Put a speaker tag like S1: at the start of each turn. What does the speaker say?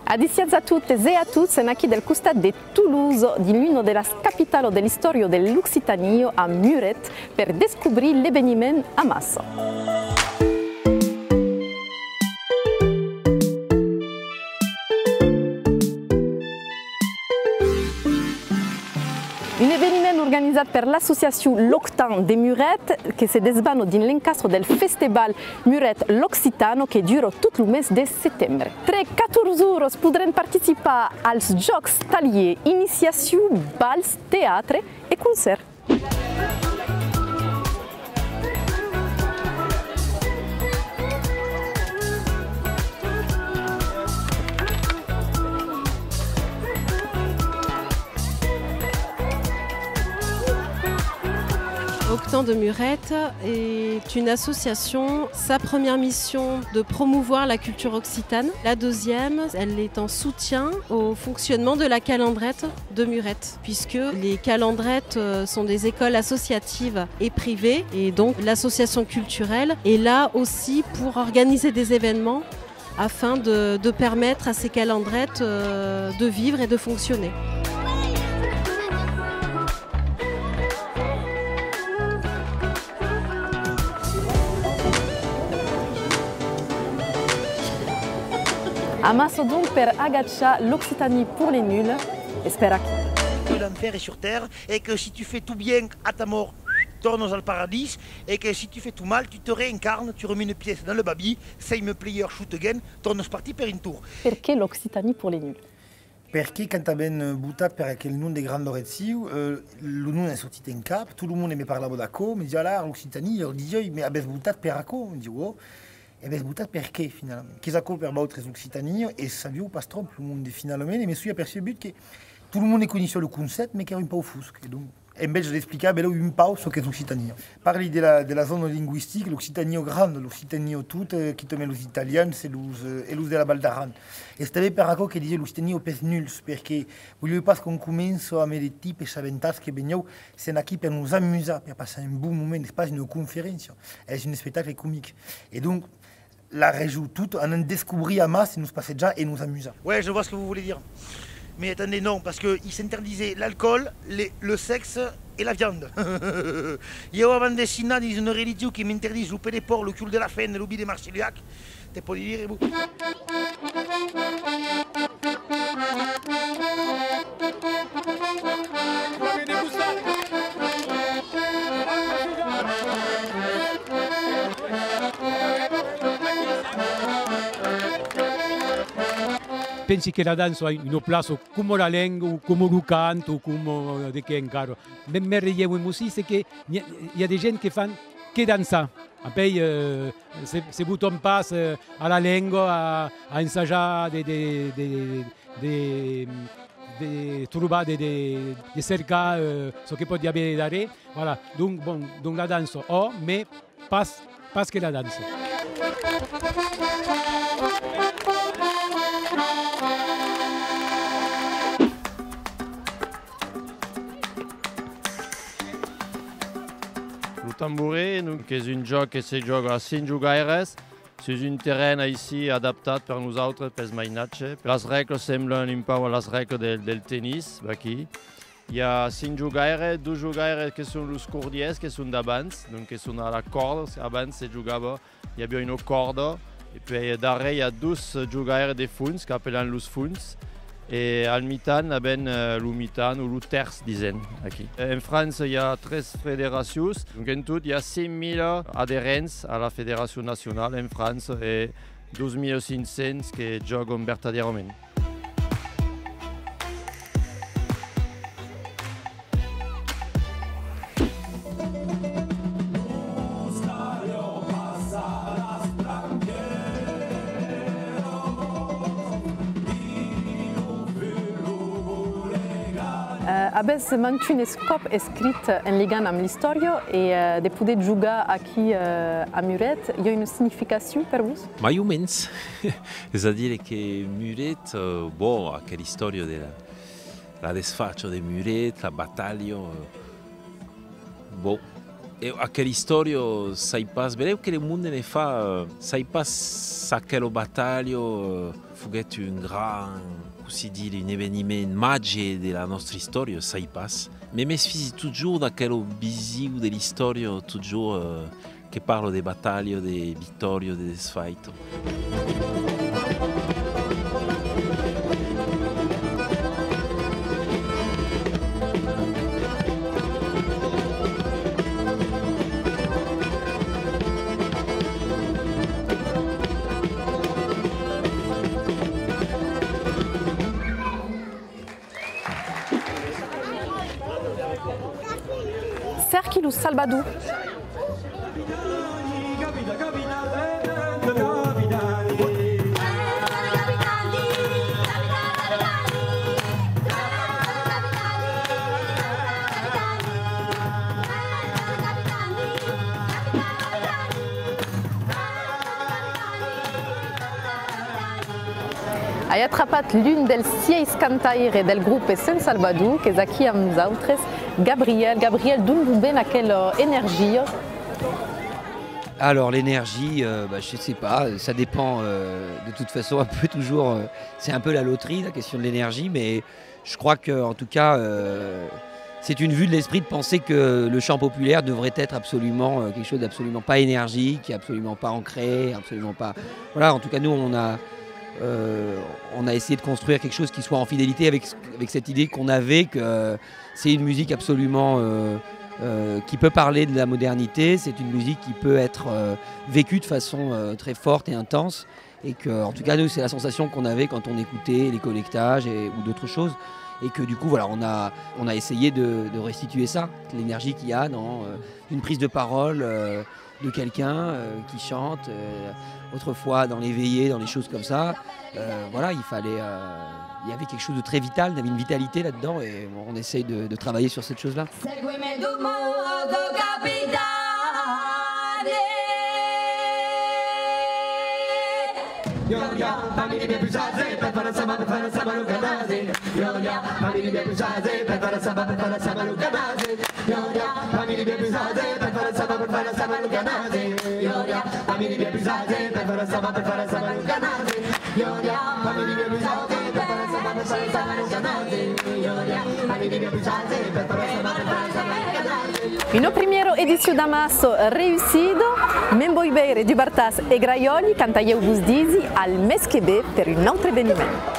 S1: Adiciats a tutte e a tutti, sono qui del costat di Toulouse, di l'una delle capitali dell'istoria dell'Occitania a Muret, per scoprire l'avvenimento a Massa. Un événement organisé par l'association L'Octan de Muret qui se déroule dans l'encadre del Festival Muret l'Occitano qui dure tout le mois de septembre. Tra 14 jours pourront participer aux Jocs Taliers, initiation, bals, théâtre et concerts.
S2: Octan de Muret est une association. Sa première mission de promouvoir la culture occitane. La deuxième, elle est en soutien au fonctionnement de la calendrette de Muret, puisque les calendrettes sont des écoles associatives et privées, et donc l'association culturelle est là aussi pour organiser des événements afin de permettre à ces calendrettes de vivre et de fonctionner.
S1: Amasso donc per agaccia l'Occitanie pour les nuls, espera
S3: que l'enfer est sur terre et que si tu fais tout bien à ta mort, tornes al paradis et que si tu fais tout mal, tu te réincarnes, tu remets une pièce dans le babi, same player shoot again, tornes parti per un tour.
S1: Perché l'Occitanie pour les nuls?
S3: Perché quand abbiamo buttato per quel nom de Grand Loreziu, le nom è sortito in cap, tutto il mondo mi parlava d'acco, mi diceva là l'Occitanie, io dicevo, ma abbiamo buttato per acco, mi dicevo, oh. E abbiamo buttato perché finalmente? Che sacco per bautre l'Occitanie e saviamo pas trop le monde finalmente, e mi sono aperçu che tutto il mondo conosceva il concetto, ma che era un po' offusco. E invece di spiegare un po' ce che è l'Occitanie. Parli della zona linguistica, l'Occitanie grande, l'Occitanie tutta, che come gli italiani, è l'uso della Val d'Aran. E stava per acco che dice l'Occitanie per nuls, perché voglio pas qu'on commence a mettere dei tipi e saventas che veniamo, c'est qui per nous amuser, per passare un bon moment, n'est pas une conférence, c'est un spectacle comique. Et donc, la région toute, on en découvrit à masse, nous se passait déjà et nous amusait. Ouais, je vois ce que vous voulez dire. Mais attendez, non, parce qu'il s'interdisait l'alcool, le sexe et la viande. Io avant de signer dans une religion qui m'interdit le des porcs, le cul de la fenne, le l'oubli des marciliacs, t'es pas dire vous.
S4: Pensi che la danza ha un place come la lingua, come il canto, come de che encaro. Mais merveilleux aussi, c'est qu'il y a des gens qui font que danser. Après, c'est bouton passe à la lingua, à ensaggiare de trouver, de cercare ce che può dare. Voilà. Donc, bon, donc la danse, oh, mais pas que la danse.
S5: Le tambouret, c'est un jeu qui se joue à 5 joueurs. C'est un terrain ici adapté pour nous autres, pour les matchs. Les règles semblent un peu les règles du tennis. Ici. Il y a 5 joueurs, 2 joueurs qui sont les courdiers, qui sont d'avance, donc qui sont à la corde. Avant, se jouait, il y avait une corde. Et puis derrière, il y a 12 joueurs de funds, qui appellent les funds. Et al mitan, il y a le mitan ou le terce, disent ici. En France, il y a 13 fédérations. Donc en tout, il y a 6 000 adhérents à la fédération nationale en France et 12 500 qui jouent verdaderamente.
S1: Abbiamo manco un scopo scritto in legame con la storia e di poter giocare qui a Muret, il y a une signification per vous?
S6: Ma io penso, c'est-à-dire che Muret, bon, anche la storia della desfaccio di Muret, la battaglia, bon, aquela história sai pas, vereu que o mundo ne fa, sai pas aquela batalha Fughet un grand, così dire, un événement magique de la nostra storia, ça y passe. Mais je suis toujours dans quel bisou de l'histoire, toujours qui parle des batailles, des victoires, des desfaites.
S1: Cerchilus Salbadou. Hai atrapat l'une dels 6 cantaires del groupe Sen Salbadou, que és aquí amb nosaltres, Gabriel. Gabriel, d'on vous vient quelle énergie?
S7: Alors l'énergie, je ne sais pas, ça dépend de toute façon un peu toujours, c'est un peu la loterie la question de l'énergie, mais je crois qu'en tout cas c'est une vue de l'esprit de penser que le chant populaire devrait être absolument quelque chose d'absolument pas énergique, absolument pas ancré, absolument pas... Voilà, en tout cas nous on a essayé de construire quelque chose qui soit en fidélité avec cette idée qu'on avait que c'est une musique absolument qui peut parler de la modernité, c'est une musique qui peut être vécue de façon très forte et intense, et que, en tout cas nous c'est la sensation qu'on avait quand on écoutait les collectages ou d'autres choses, et que du coup voilà on a essayé de restituer ça, l'énergie qu'il y a dans une prise de parole de quelqu'un qui chante, autrefois dans les veillées, dans les choses comme ça. Voilà, il y avait quelque chose de très vital, il y avait une vitalité là-dedans, et on essaye de travailler sur cette chose-là.
S1: Une première édition d'Amasso réussie, Memboibeire, Dubartas et Graioli, cantailleu vous disi al mes che ve per un autre événement.